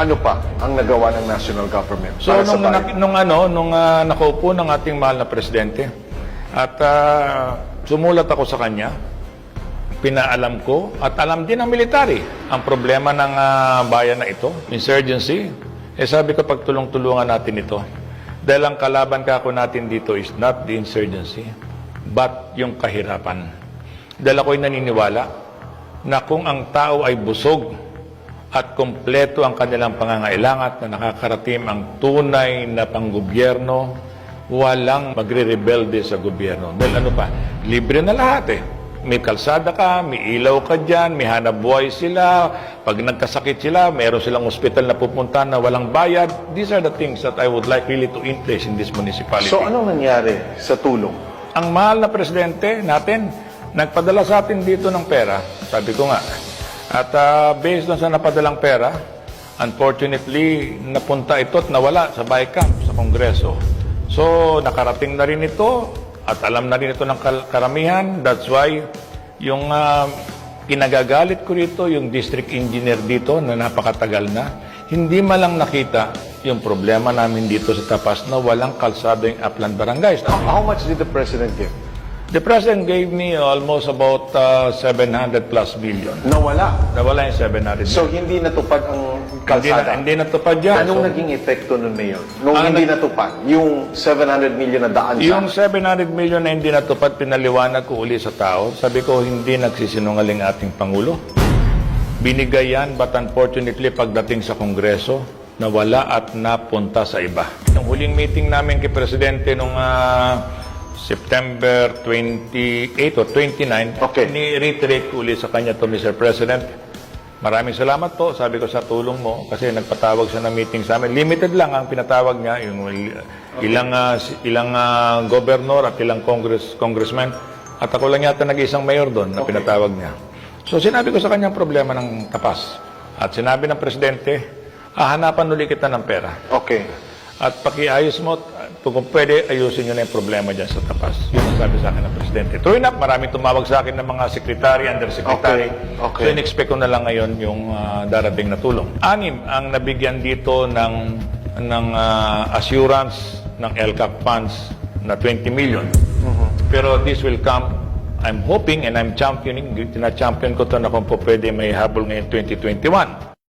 Ano pa ang nagawa ng national government So para sa nung bayan? nakaupo ng ating mahal na presidente at sumulat ako sa kanya, pinaalam ko at alam din ng military ang problema ng bayan na ito, insurgency. Sabi ko pagtulong-tulungan natin ito. Dahil ang kalaban kako natin dito is not the insurgency, but yung kahirapan. Dahil ako'y naniniwala na kung ang tao ay busog at kompleto ang kanilang pangangailangan at na nakakarating ang tunay na panggobyerno, walang magre-rebelde sa gobyerno. Dahil ano pa, libre na lahat eh. May kalsada ka, may ilaw ka dyan, may hanap buhay sila. Pag nagkasakit sila, meron silang ospital na pupunta na walang bayad. These are the things that I would like really to interest in this municipality. So anong nangyari sa tulong? Ang mahal na presidente natin, nagpadala sa atin dito ng pera. Sabi ko nga, at based on sa napadalang pera, unfortunately, napunta ito at nawala sa BICAM, sa Kongreso. So, nakarating na rin ito at alam na rin ito ng karamihan. That's why, yung kinagagalit ko rito, yung district engineer dito na napakatagal na, hindi malang nakita yung problema namin dito sa Tapas na walang kalsada yung upland barangays. How much did the President give? The President gave me almost about 700 plus billion. Nawala. Nawala yung 700 So hindi natupad ang kalsada? Hindi natupad yan. Anong naging epekto nun, Mayor? Nung hindi natupad, yung 700 million na daan sa... Yung 700 million na hindi natupad, pinaliwanag ko uli sa tao. Sabi ko, hindi nagsisinungaling ating Pangulo. Binigay yan, but unfortunately, pagdating sa Kongreso, nawala at napunta sa iba. Yung huling meeting namin kay Presidente nung September 28 o 29, Okay. ni-reiterate ko ulit sa kanya to, Mr. President. Maraming salamat po, sabi ko sa tulong mo, kasi nagpatawag siya ng meeting sa amin. Limited lang ang pinatawag niya, yung ilang governor at ilang congressman. At ako lang yata nag-isang mayor doon na pinatawag niya. So sinabi ko sa kanya ang problema ng Tapas. At sinabi ng Presidente, hanapan ulit kita ng pera. Okay. At pakiayos mo, kung pwede, ayusin nyo na yung problema dyan sa Tapas. Yun ang sabi sa akin ng Presidente. True enough, maraming tumawag sa akin ng mga secretary, undersecretary. Okay. So, in-expect ko na lang ngayon yung darating na tulong. 6 ang nabigyan dito ng assurance ng LCAP funds na 20 million. Pero this will come, I'm hoping and I'm championing, tina-champion ko ito na kung po pwede may habol ngayon 2021.